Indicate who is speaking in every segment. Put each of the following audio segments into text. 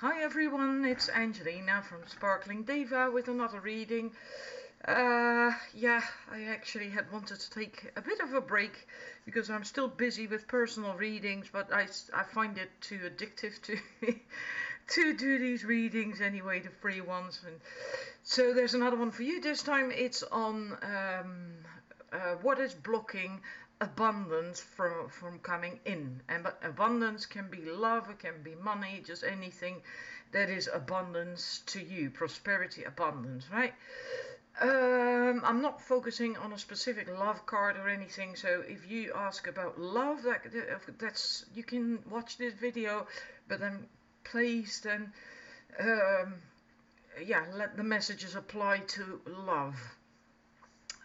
Speaker 1: Hi everyone, it's Angelina from Sparkling Diva with another reading. I actually had wanted to take a bit of a break because I'm still busy with personal readings, but I find it too addictive to to do these readings anyway, the free ones. And so there's another one for you. This time it's on what is blocking abundance from coming in. And but abundance can be love, it can be money, just anything that is abundance to you, prosperity, abundance, right? I'm not focusing on a specific love card or anything, so if you ask about love, that's you can watch this video, but then please then let the messages apply to love.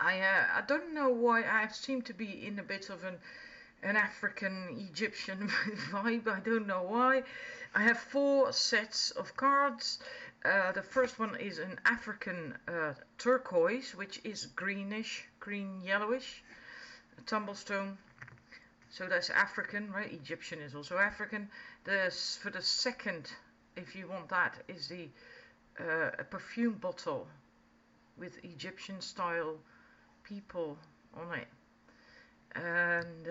Speaker 1: I don't know why I seem to be in a bit of an African Egyptian vibe. I don't know why. I have 4 sets of cards. The first one is an African turquoise, which is greenish, green yellowish, a tumblestone. So that's African, right? Egyptian is also African. For the second, if you want that, is the a perfume bottle with Egyptian style people on it. And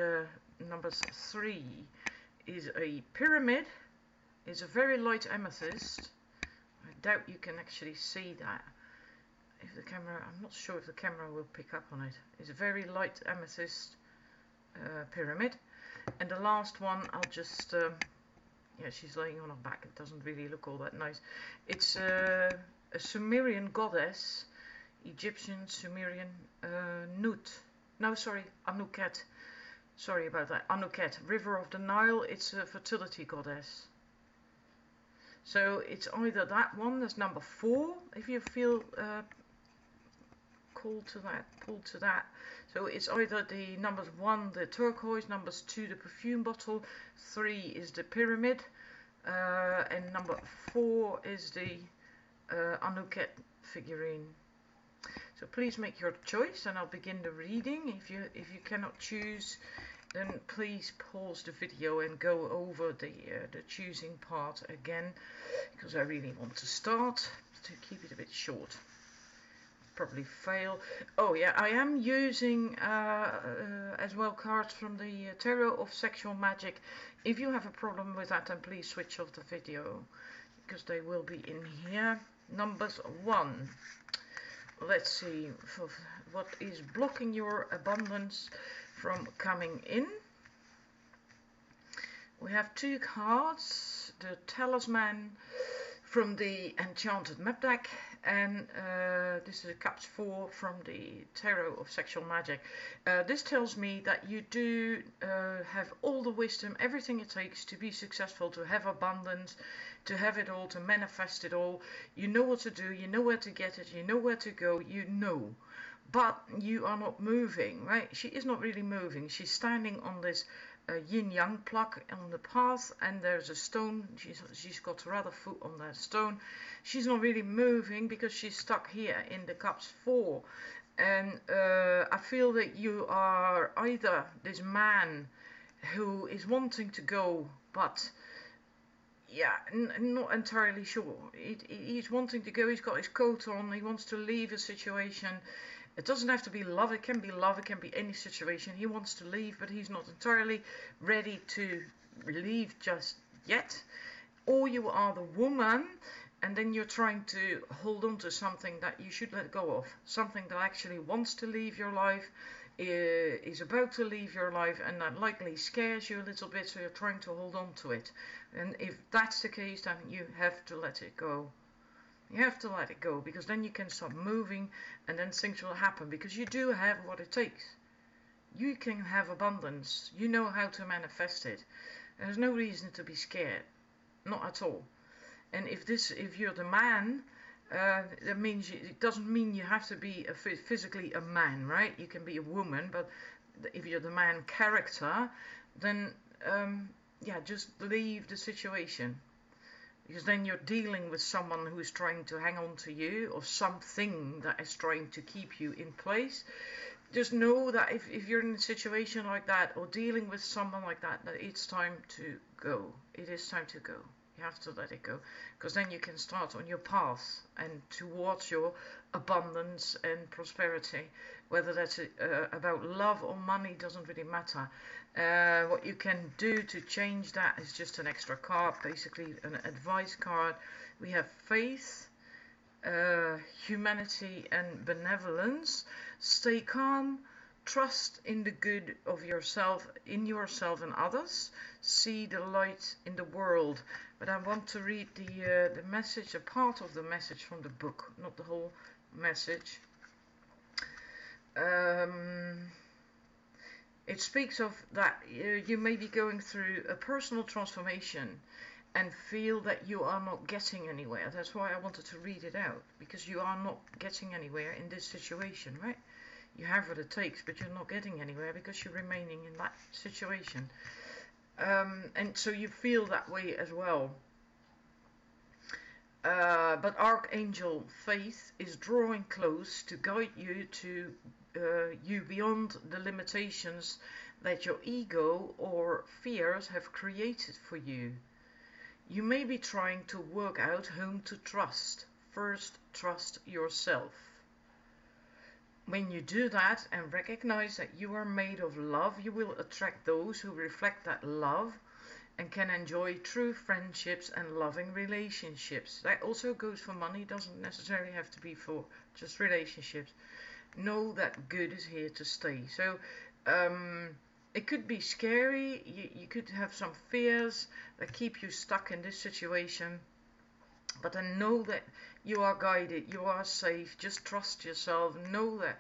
Speaker 1: number 3 is a pyramid. It's a very light amethyst. I doubt you can actually see that. If the camera, I'm not sure if the camera will pick up on it. It's a very light amethyst pyramid. And the last one, I'll just she's laying on her back. It doesn't really look all that nice. It's a Sumerian goddess, Egyptian Sumerian Nut. No, sorry, Anuket. Sorry about that. Anuket, River of the Nile. It's a fertility goddess. So it's either that one, that's number 4, if you feel called to that, pulled to that. So it's either the numbers 1, the turquoise, numbers 2, the perfume bottle, 3 is the pyramid, and number 4 is the Anuket figurine. So please make your choice and I'll begin the reading. If you cannot choose, then please pause the video and go over the choosing part again, because I really want to start to keep it a bit short. Probably fail. Oh yeah, I am using as well cards from the Tarot of Sexual Magic. If you have a problem with that, then please switch off the video, because they will be in here. Numbers 1. Let's see, for what is blocking your abundance from coming in. We have 2 cards, the Talisman from the Enchanted Map deck, and this is a Cups 4 from the Tarot of Sexual Magic. This tells me that you do have all the wisdom, everything it takes to be successful, to have abundance, to have it all, to manifest it all. You know what to do, you know where to get it, you know where to go, you know. But you are not moving, right? She is not really moving. She's standing on this yin-yang plug on the path, and there's a stone. She's got her other foot on that stone. She's not really moving because she's stuck here in the Cups 4. And I feel that you are either this man who is wanting to go, but not entirely sure. He's wanting to go, he's got his coat on, he wants to leave a situation. It doesn't have to be love, it can be love, it can be any situation. He wants to leave, but he's not entirely ready to leave just yet. Or you are the woman, and then you're trying to hold on to something that you should let go of. Something that actually wants to leave your life, is about to leave your life, and that likely scares you a little bit, so you're trying to hold on to it. And if that's the case, then you have to let it go. You have to let it go, because then you can start moving, and then things will happen, because you do have what it takes. You can have abundance. You know how to manifest it. There's no reason to be scared. Not at all. And if you're the man, that means it doesn't mean you have to be physically a man, right? You can be a woman, but if you're the man character, then just leave the situation, because then you're dealing with someone who is trying to hang on to you, or something that is trying to keep you in place. Just know that if you're in a situation like that, or dealing with someone like that, that it's time to go. It is time to go. You have to let it go, because then you can start on your path and towards your abundance and prosperity. Whether that's about love or money doesn't really matter. What you can do to change that is just an extra card, basically an advice card. We have faith, humanity and benevolence. Stay calm, trust in the good of yourself, in yourself and others. See the light in the world. But I want to read the message, a part of the message from the book, not the whole message. It speaks of that you may be going through a personal transformation and feel that you are not getting anywhere. That's why I wanted to read it out, because you are not getting anywhere in this situation, right? You have what it takes, but you're not getting anywhere because you're remaining in that situation. And so you feel that way as well. But Archangel Faith is drawing close to guide you to you beyond the limitations that your ego or fears have created for you. You may be trying to work out whom to trust. First, trust yourself. When you do that and recognize that you are made of love, you will attract those who reflect that love and can enjoy true friendships and loving relationships. That also goes for money, doesn't necessarily have to be for just relationships. Know that good is here to stay. So it could be scary. You could have some fears that keep you stuck in this situation. But then know that you are guided, you are safe. Just trust yourself. Know that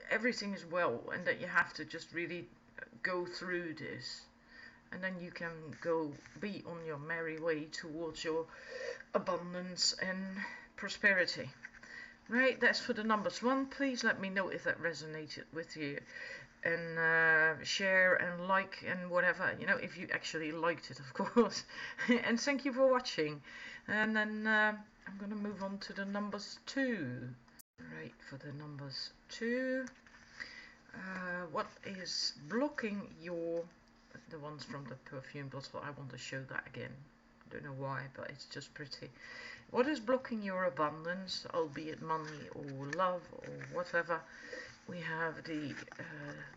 Speaker 1: everything is well and that you have to just really go through this. And then you can go be on your merry way towards your abundance and prosperity. Right, that's for the numbers 1. Please let me know if that resonated with you. And share and like and whatever, if you actually liked it, of course. And thank you for watching. And then I'm going to move on to the numbers 2. Right, for the numbers 2. What is blocking your... The ones from the perfume bottle, I want to show that again. I don't know why, but it's just pretty. What is blocking your abundance, albeit money or love or whatever? We have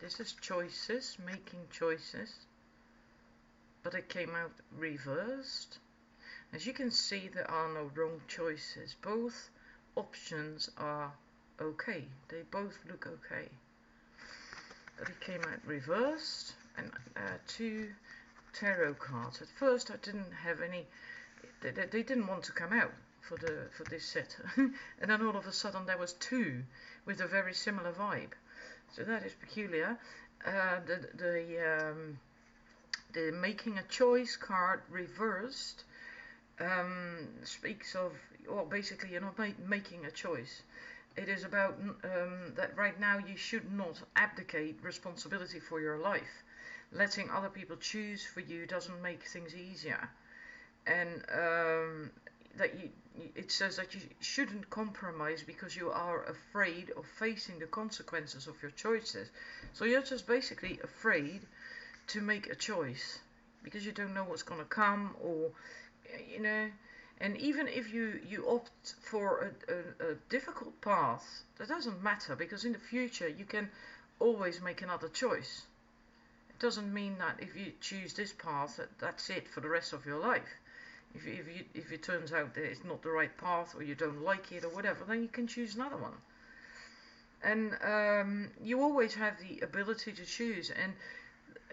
Speaker 1: this is choices, making choices, but it came out reversed. As you can see, there are no wrong choices. Both options are okay. They both look okay. But it came out reversed, and 2 tarot cards. At first I didn't have any, they didn't want to come out for this set. And then all of a sudden there was 2 with a very similar vibe. So that is peculiar. The making a choice card reversed speaks of, well, basically you're not making a choice. It is about that right now you should not abdicate responsibility for your life. Letting other people choose for you doesn't make things easier. And it says that you shouldn't compromise because you are afraid of facing the consequences of your choices. So you're just basically afraid to make a choice because you don't know what's going to come, or and even if you opt for a difficult path, that doesn't matter, because in the future you can always make another choice. It doesn't mean that if you choose this path that's it for the rest of your life. If it turns out that it's not the right path, or you don't like it or whatever, then you can choose another one. And you always have the ability to choose. And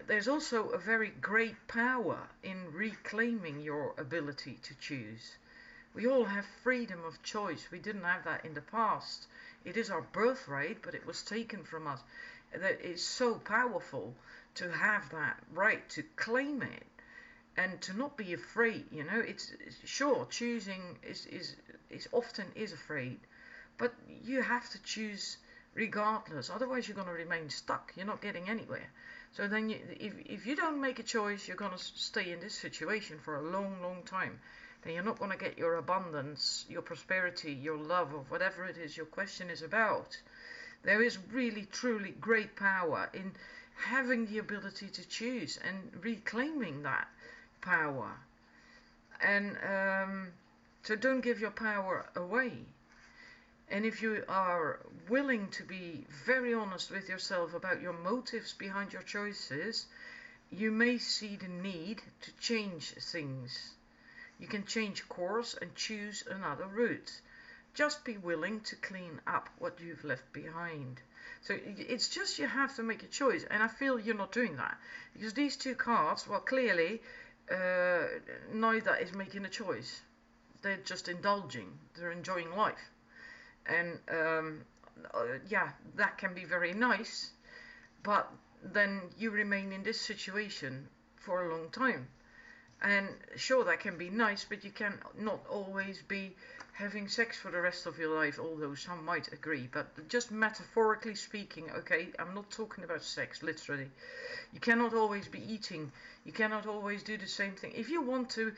Speaker 1: there's also a very great power in reclaiming your ability to choose. We all have freedom of choice. We didn't have that in the past. It is our birthright, but it was taken from us. That is so powerful to have that right, to claim it. And to not be afraid, it's sure choosing is often afraid, but you have to choose regardless. Otherwise, you're going to remain stuck. You're not getting anywhere. So then, if you don't make a choice, you're going to stay in this situation for a long, long time. Then you're not going to get your abundance, your prosperity, your love, or whatever it is your question is about. There is really, truly great power in having the ability to choose and reclaiming that power. And so don't give your power away. And if you are willing to be very honest with yourself about your motives behind your choices, you may see the need to change things. You can change course and choose another route. Just be willing to clean up what you've left behind. So it's just you have to make a choice, and I feel you're not doing that. Because these two cards, well, clearly, neither is making a choice. They're just indulging. They're enjoying life. And yeah, that can be very nice, but then you remain in this situation for a long time. And sure, that can be nice, but you can not always be having sex for the rest of your life, although some might agree. But just metaphorically speaking, okay, I'm not talking about sex, literally. You cannot always be eating. You cannot always do the same thing. If you want to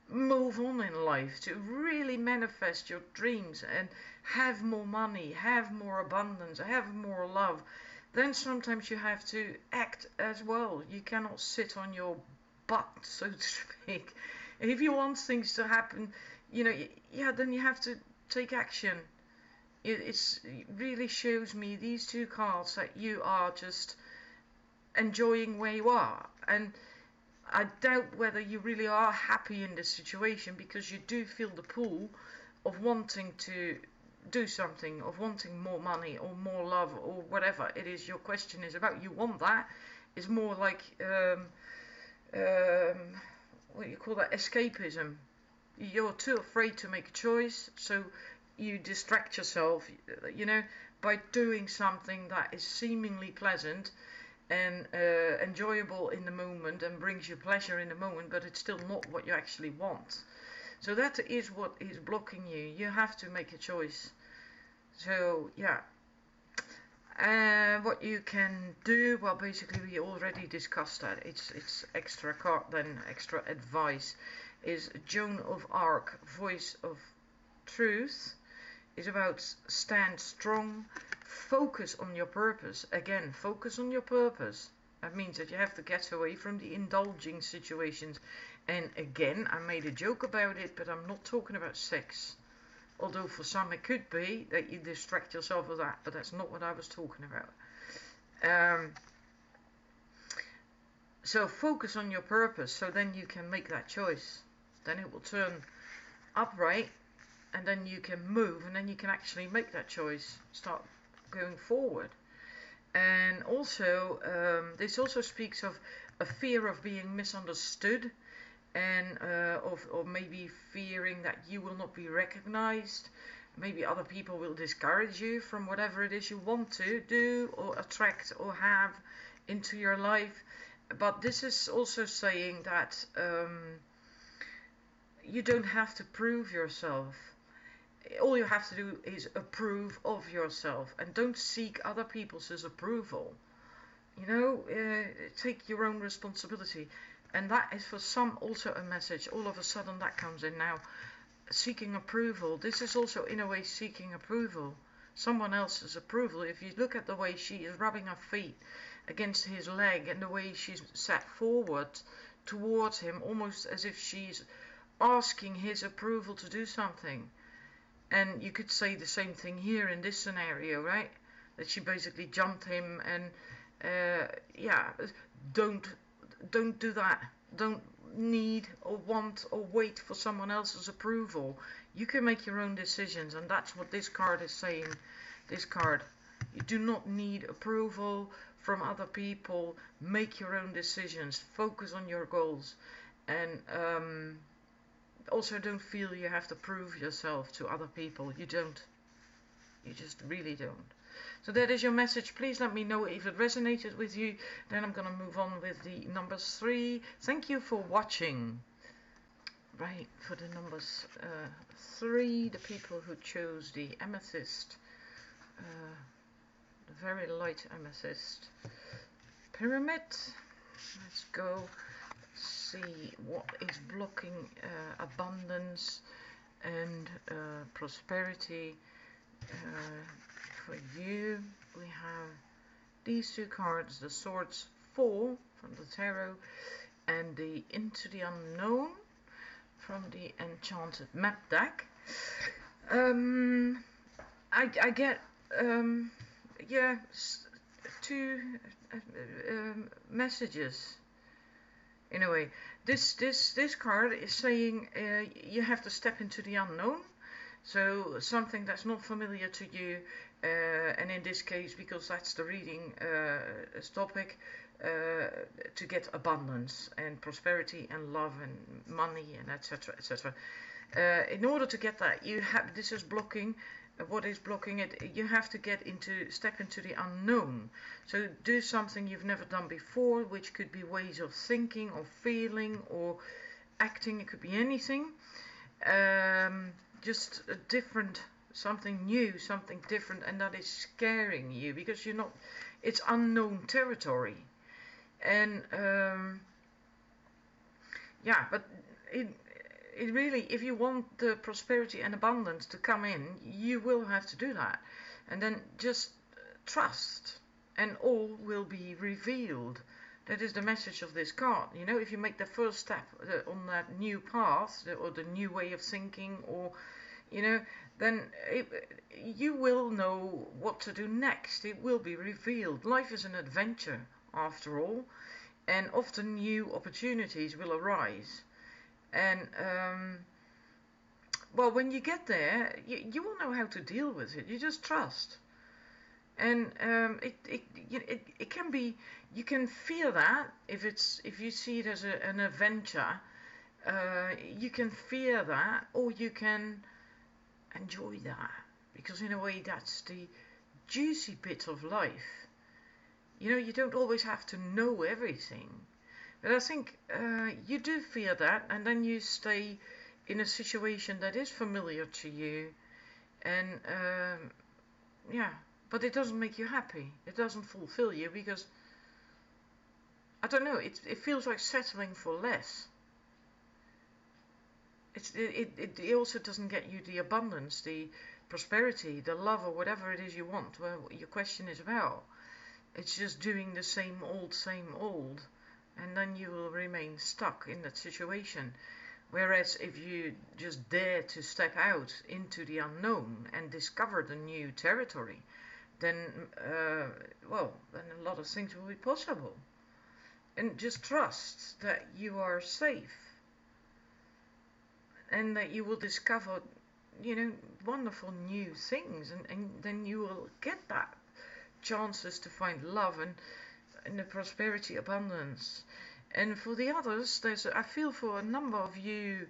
Speaker 1: move on in life, to really manifest your dreams and have more money, have more abundance, have more love, then sometimes you have to act as well. You cannot sit on your butt, so to speak. And if you want things to happen, you know, yeah, then you have to take action. It really shows me, these two cards, that you are just enjoying where you are. And I doubt whether you really are happy in this situation, because you do feel the pull of wanting to do something, of wanting more money or more love or whatever it is your question is about. You want that. It's more like what do you call that, escapism. You're too afraid to make a choice, so you distract yourself, you know, by doing something that is seemingly pleasant and enjoyable in the moment and brings you pleasure in the moment, but it's still not what you actually want. So that is what is blocking you. You have to make a choice. So yeah, what you can do, well, basically we already discussed that. It's extra card, then extra advice is Joan of Arc, Voice of Truth. Is about stand strong, focus on your purpose. Again, focus on your purpose. That means that you have to get away from the indulging situations. And again, I made a joke about it, but I'm not talking about sex. Although for some it could be that you distract yourself with that, but that's not what I was talking about. So focus on your purpose, so then you can make that choice. Then it will turn upright, and then you can move, and then you can actually make that choice, start going forward. And also, this also speaks of a fear of being misunderstood, and or maybe fearing that you will not be recognized. Maybe other people will discourage you from whatever it is you want to do or attract or have into your life. But this is also saying that you don't have to prove yourself. All you have to do is approve of yourself, and don't seek other people's approval. You know, take your own responsibility. And that is for some also a message. All of a sudden that comes in now. Seeking approval. This is also in a way seeking approval. Someone else's approval. If you look at the way she is rubbing her feet against his leg, and the way she's sat forward towards him, almost as if she's asking his approval to do something. And you could say the same thing here in this scenario, right? That she basically jumped him, and yeah, don't do that. Don't need or want or wait for someone else's approval. You can make your own decisions, and that's what this card is saying. This card, you do not need approval from other people. Make your own decisions. Focus on your goals, and also don't feel you have to prove yourself to other people. You don't. You just really don't. So that is your message. Please let me know if it resonated with you. Then I'm going to move on with the numbers 3. Thank you for watching. Right, for the numbers 3, the people who chose the amethyst, the very light amethyst pyramid. Let's go see what is blocking abundance and prosperity for you. We have these two cards, the Swords 4 from the Tarot and the Into the Unknown from the Enchanted Map deck. I get yeah, two messages in a way. This card is saying you have to step into the unknown, so something that's not familiar to you, and in this case, because that's the reading topic, to get abundance and prosperity and love and money and etc. etc. In order to get that, you have this is blocking. What is blocking it? You have to step into the unknown. So do something you've never done before, which could be ways of thinking or feeling or acting. It could be anything. Just a different, something new, something different, and that is scaring you because you're not. It's unknown territory, and yeah, but it really, if you want the prosperity and abundance to come in, you will have to do that. And then just trust, and all will be revealed. That is the message of this card. You know, if you make the first step on that new path, or the new way of thinking, or, you know, then you will know what to do next. It will be revealed. Life is an adventure, after all, and often new opportunities will arise. And well, when you get there, you will know how to deal with it. You just trust, and it can be. You can feel that if you see it as an adventure, you can fear that, or you can enjoy that, because in a way that's the juicy bit of life. You know, you don't always have to know everything. But I think you do fear that, and then you stay in a situation that is familiar to you, and yeah, but it doesn't make you happy. It doesn't fulfill you because, I don't know, it feels like settling for less. It also doesn't get you the abundance, the prosperity, the love, or whatever it is you want, well, your question is about. It's just doing the same old. And then you will remain stuck in that situation. Whereas if you just dare to step out into the unknown and discover the new territory, then, well, then a lot of things will be possible. And just trust that you are safe. And that you will discover, you know, wonderful new things. And then you will get that chances to find love and the prosperity, abundance. And for the others, I feel for a number of you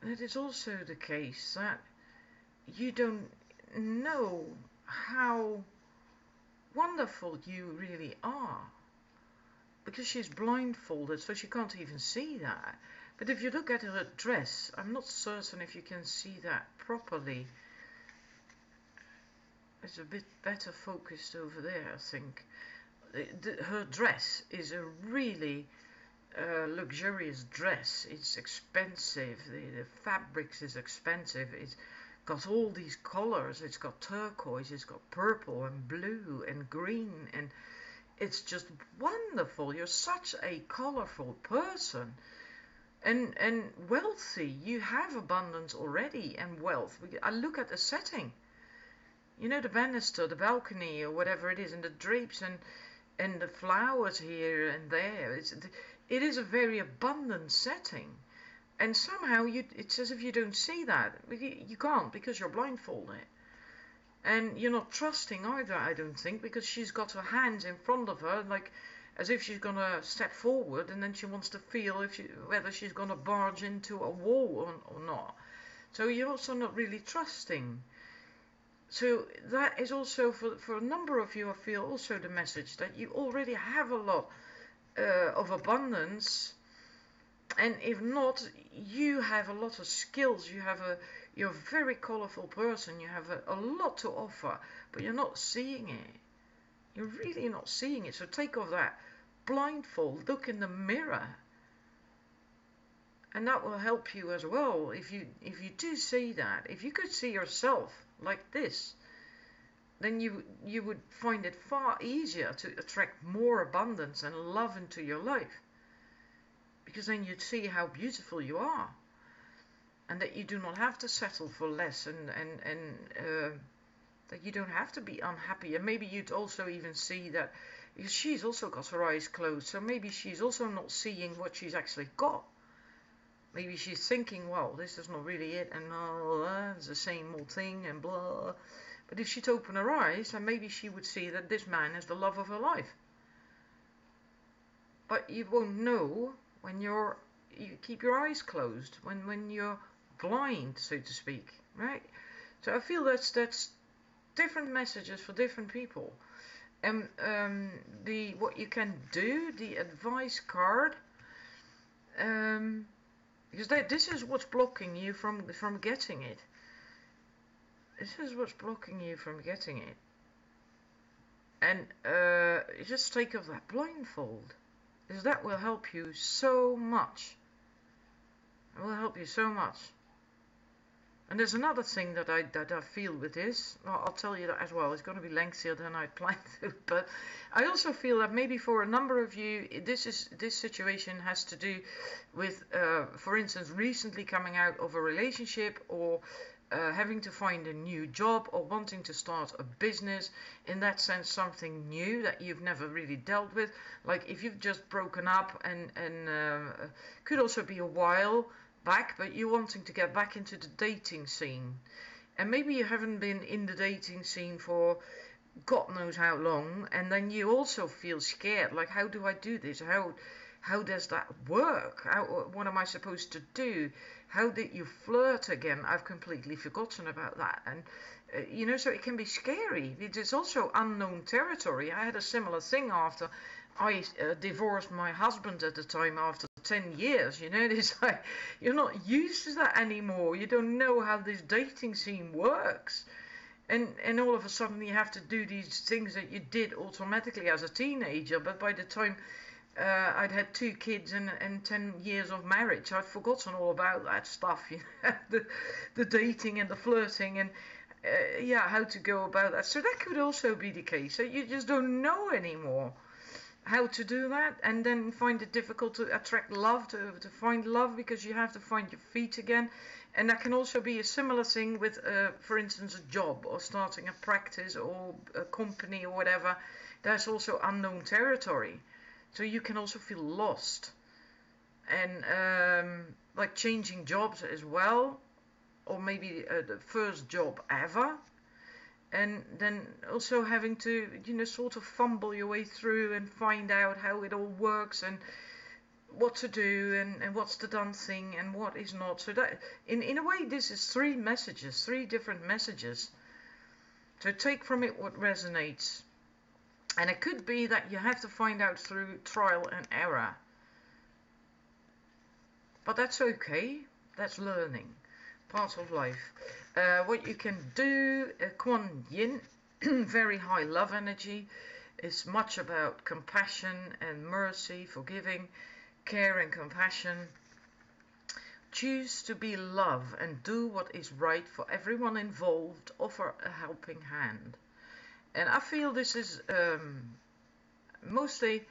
Speaker 1: that is also the case, that you don't know how wonderful you really are, because she's blindfolded, so she can't even see that. But if you look at her dress, I'm not certain if you can see that properly. It's a bit better focused over there, I think. Her dress is a really luxurious dress. It's expensive. The fabrics is expensive. It's got all these colors. It's got turquoise. It's got purple and blue and green, and it's just wonderful. You're such a colorful person, and wealthy. You have abundance already and wealth. I look at the setting. You know, the banister, the balcony, or whatever it is, and the drapes and the flowers here and there. It is a very abundant setting, and somehow it's as if you don't see that. You can't, because you're blindfolded, and you're not trusting either, I don't think, because she's got her hands in front of her, like as if she's gonna step forward, and then she wants to feel whether she's gonna barge into a wall or not. So you're also not really trusting. So that is also, for a number of you, I feel also the message that you already have a lot of abundance, and if not, you have a lot of skills. You're a very colorful person. You have a lot to offer, but you're not seeing it. You're really not seeing it. So take off that blindfold, look in the mirror, and that will help you as well. If you do see that, if you could see yourself like this, then you would find it far easier to attract more abundance and love into your life, because then you'd see how beautiful you are. and that you do not have to settle for less, and that you don't have to be unhappy. And maybe you'd also even see that, because she's also got her eyes closed, so maybe she's also not seeing what she's actually got. Maybe she's thinking, well, this is not really it, and it's the same old thing, and blah. But if she'd open her eyes, then maybe she would see that this man is the love of her life. But you won't know when you keep your eyes closed, when you're blind, so to speak, right? So I feel that's different messages for different people. And what you can do, the advice card, because this is what's blocking you from getting it. This is what's blocking you from getting it. And you just take off that blindfold, because that will help you so much. It will help you so much. And there's another thing that I feel with this. Well, I'll tell you that as well. It's going to be lengthier than I planned to, but I also feel that maybe for a number of you, this situation has to do with, for instance, recently coming out of a relationship, or having to find a new job, or wanting to start a business. In that sense, something new that you've never really dealt with. Like if you've just broken up, and could also be a while back, but you're wanting to get back into the dating scene, and maybe you haven't been in the dating scene for God knows how long, and then you also feel scared, like, how do I do this? How does that work? What am I supposed to do? How did you flirt again? I've completely forgotten about that. And so it can be scary. It is also unknown territory. I had a similar thing after I divorced my husband at the time, after 10 years. It's like you're not used to that anymore. You don't know how this dating scene works. And all of a sudden you have to do these things that you did automatically as a teenager. But by the time I'd had 2 kids and 10 years of marriage, I'd forgotten all about that stuff. The dating and the flirting, and how to go about that. So that could also be the case. So you just don't know anymore how to do that, and then find it difficult to attract love, to find love, because you have to find your feet again. And that can also be a similar thing with, for instance, a job, or starting a practice, or a company, or whatever. There's also unknown territory, so you can also feel lost, and like changing jobs as well, or maybe the first job ever. And then also having to, sort of fumble your way through and find out how it all works, and what to do, and what's the done thing and what is not. So that, in a way, this is 3 messages, 3 different messages. So take from it what resonates. And it could be that you have to find out through trial and error. But that's okay. That's learning. Part of life. What you can do, Kuan Yin, very high love energy, is much about compassion and mercy, forgiving, care and compassion. Choose to be love and do what is right for everyone involved. Offer a helping hand. And I feel this is mostly,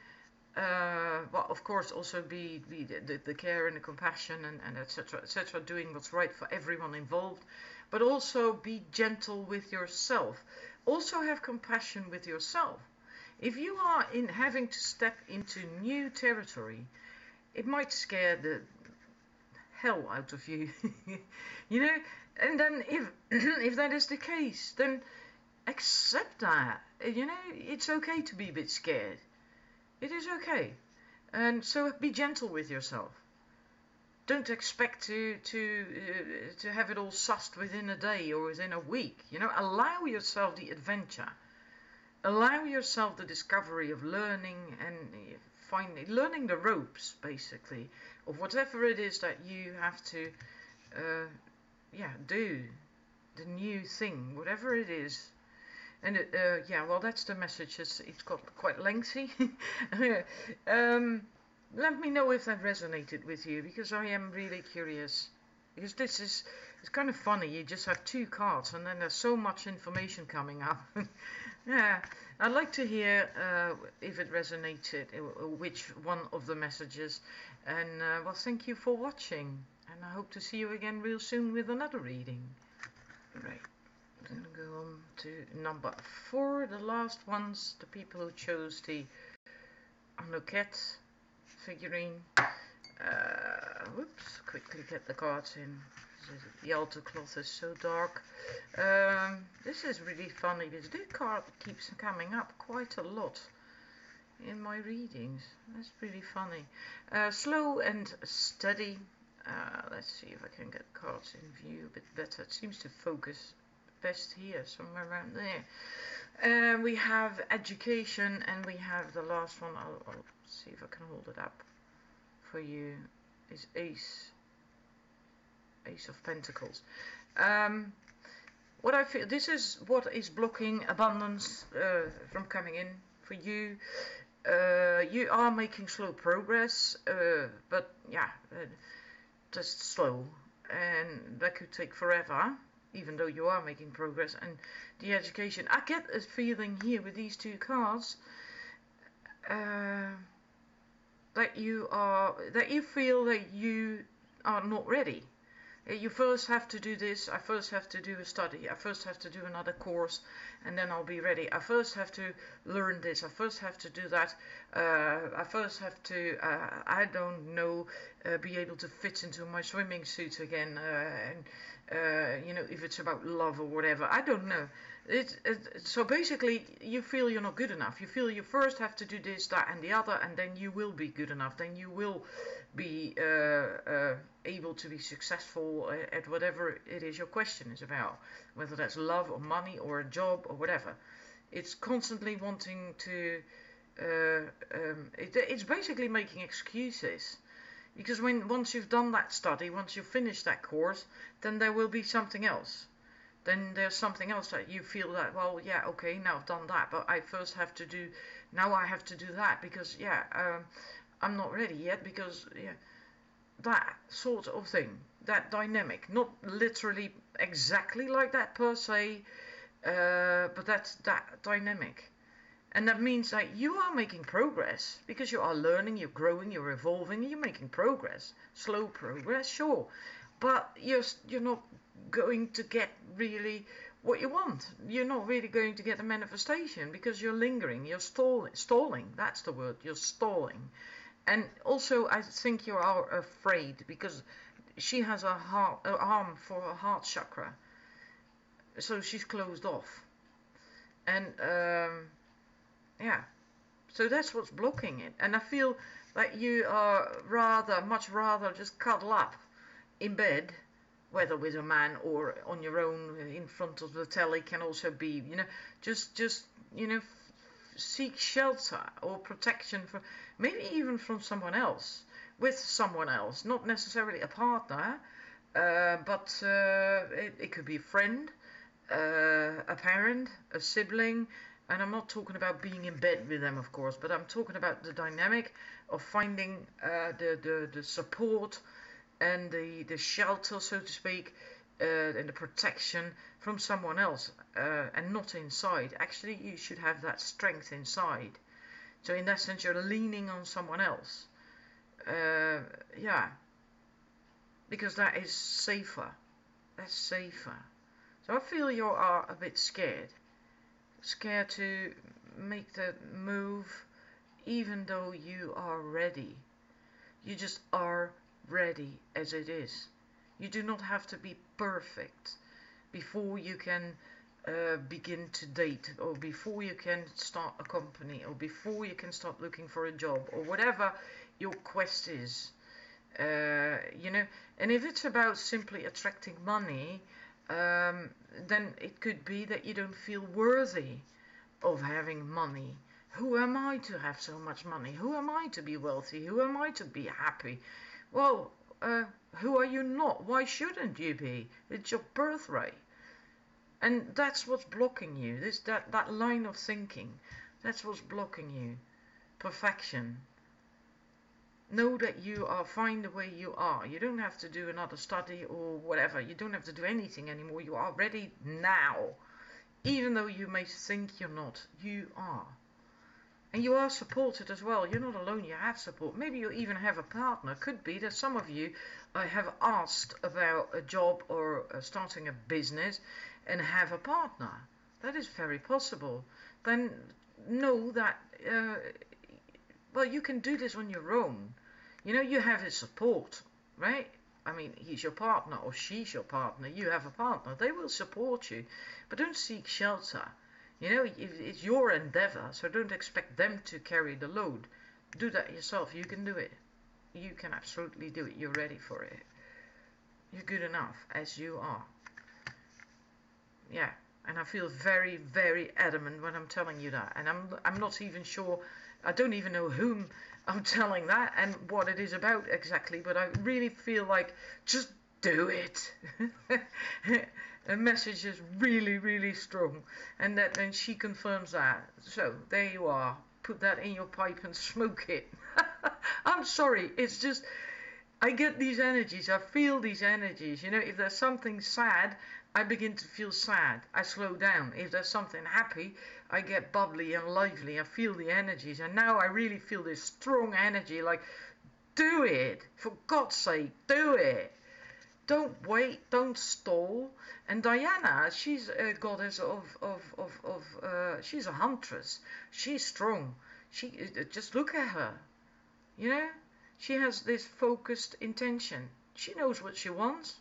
Speaker 1: of course, also be the care and the compassion, and etc., doing what's right for everyone involved. But also be gentle with yourself. Also have compassion with yourself. If you are having to step into new territory, it might scare the hell out of you. And then if that is the case, then accept that. It's okay to be a bit scared. It is okay. And so be gentle with yourself. Don't expect to have it all sussed within a day or within a week. Allow yourself the adventure. Allow yourself the discovery of learning, and learning the ropes, basically, of whatever it is that you have to do, the new thing, whatever it is. And that's the message. It's got quite lengthy. Let me know if that resonated with you, because I am really curious. Because it's kind of funny. You just have 2 cards, and then there's so much information coming up. Yeah, I'd like to hear if it resonated, or which one of the messages. And thank you for watching. And and I hope to see you again real soon with another reading. Right, then go on to number 4, the last ones, the people who chose the Anoket figurine. Whoops, quickly get the cards in. The altar cloth is so dark. This is really funny. This card keeps coming up quite a lot in my readings. That's really funny. Slow and steady. Let's see if I can get cards in view a bit better. It seems to focus best here, somewhere around there. We have education, and we have the last one. I'll see if I can hold it up for you. Is Ace of Pentacles. What I feel, this is what is blocking abundance from coming in for you. You are making slow progress, but yeah, just slow, and that could take forever, even though you are making progress. And the education, I get a feeling here with these 2 cards that you feel that you are not ready. You first have to do this, I first have to do a study, I first have to do another course, and then I'll be ready. I first have to learn this, I first have to do that, I first have to, I don't know, be able to fit into my swimming suit again, and you know, if it's about love or whatever, I don't know. So basically, you feel you're not good enough. You feel you first have to do this, that, and the other, and then you will be good enough. Then you will be able to be successful at whatever it is your question is about, whether that's love or money or a job or whatever. It's constantly wanting to. It's basically making excuses. Because once you've done that study, once you've finished that course, then there will be something else. Then there's something else that you feel that, well, yeah, okay, now I've done that, but I first have to do, now I have to do that, because, yeah, I'm not ready yet, because, yeah, that sort of thing, that dynamic, not literally exactly like that per se, but that's that dynamic. And that means that you are making progress, because you are learning, you're growing, you're evolving, you're making progress. Slow progress, sure. But you're not going to get really what you want. You're not really going to get a manifestation, because you're lingering, you're stalling. That's the word, you're stalling. And also, I think you are afraid, because she has a arm for her heart chakra. So she's closed off. And, yeah, so that's what's blocking it. And I feel like you are much rather just cuddle up in bed, whether with a man or on your own in front of the telly, can also be, you know, just you know, seek shelter or protection from, maybe even from someone else, with someone else, not necessarily a partner, but it could be a friend, a parent, a sibling. And I'm not talking about being in bed with them, of course, but I'm talking about the dynamic of finding the support and the shelter, so to speak, and the protection from someone else, and not inside. Actually, you should have that strength inside. So in that sense, you're leaning on someone else. Yeah, because that is safer. That's safer. So I feel you are a bit scared. Scared to make the move, even though you are ready. You just are ready as it is. You do not have to be perfect before you can begin to date, or before you can start a company, or before you can start looking for a job, or whatever your quest is. You know, and if it's about simply attracting money, then it could be that you don't feel worthy of having money. Who am I to have so much money? Who am I to be wealthy? Who am I to be happy? Well, who are you not? Why shouldn't you be? It's your birthright. And that's what's blocking you. That line of thinking. That's what's blocking you. Perfection. Know that you are fine the way you are. You don't have to do another study or whatever. You don't have to do anything anymore. You are ready now. Even though you may think you're not, you are. And you are supported as well. You're not alone, you have support. Maybe you even have a partner. Could be that some of you have asked about a job or starting a business and have a partner. That is very possible. Then know that, well, you can do this on your own. You know, you have his support, right? I mean, he's your partner or she's your partner. You have a partner. They will support you. But don't seek shelter. You know, it's your endeavor, so don't expect them to carry the load. Do that yourself. You can do it. You can absolutely do it. You're ready for it. You're good enough as you are. Yeah, and I feel very, very adamant when I'm telling you that. And I'm not even sure. I don't even know whom I'm telling that and what it is about exactly. But I really feel like just do it. The message is really, really strong, and then she confirms that. So there you are. Put that in your pipe and smoke it. I'm sorry. It's just I get these energies. I feel these energies. You know, if there's something sad, I begin to feel sad. I slow down. If there's something happy, I get bubbly and lively. I feel the energies, and now I really feel this strong energy. Like, do it. For God's sake, do it. Don't wait, don't stall. And Diana, she's a goddess she's a huntress. She's strong. Just look at her. You know, she has this focused intention. She knows what she wants,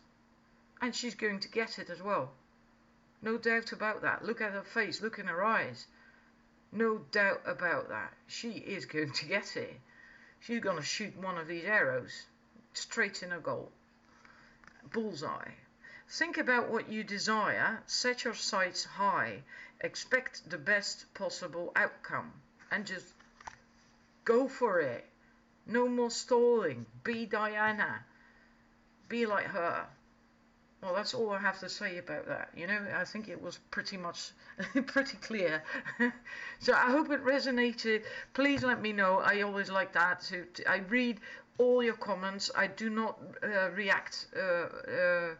Speaker 1: and she's going to get it as well. No doubt about that. Look at her face, look in her eyes. No doubt about that. She is going to get it. She's going to shoot one of these arrows straight in her goal. Bullseye. Think about what you desire, set your sights high, expect the best possible outcome, and just go for it. No more stalling. Be Diana. Be like her. Well, that's all I have to say about that. You know, I think it was pretty much pretty clear. So I hope it resonated. Please let me know. I always like that. I read all your comments. I do not react a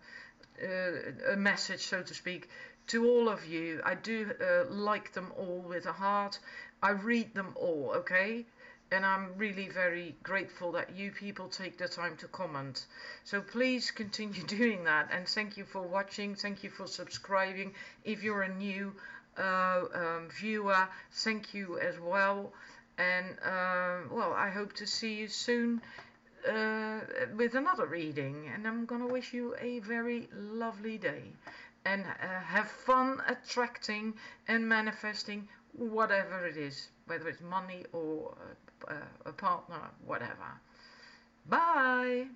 Speaker 1: message, so to speak, to all of you. I do like them all with a heart. I read them all, okay? And I'm really very grateful that you people take the time to comment. So please continue doing that. And thank you for watching. Thank you for subscribing. If you're a new viewer, thank you as well. And well, I hope to see you soon with another reading. And I'm gonna wish you a very lovely day. And have fun attracting and manifesting whatever it is, whether it's money or a partner, whatever. Bye!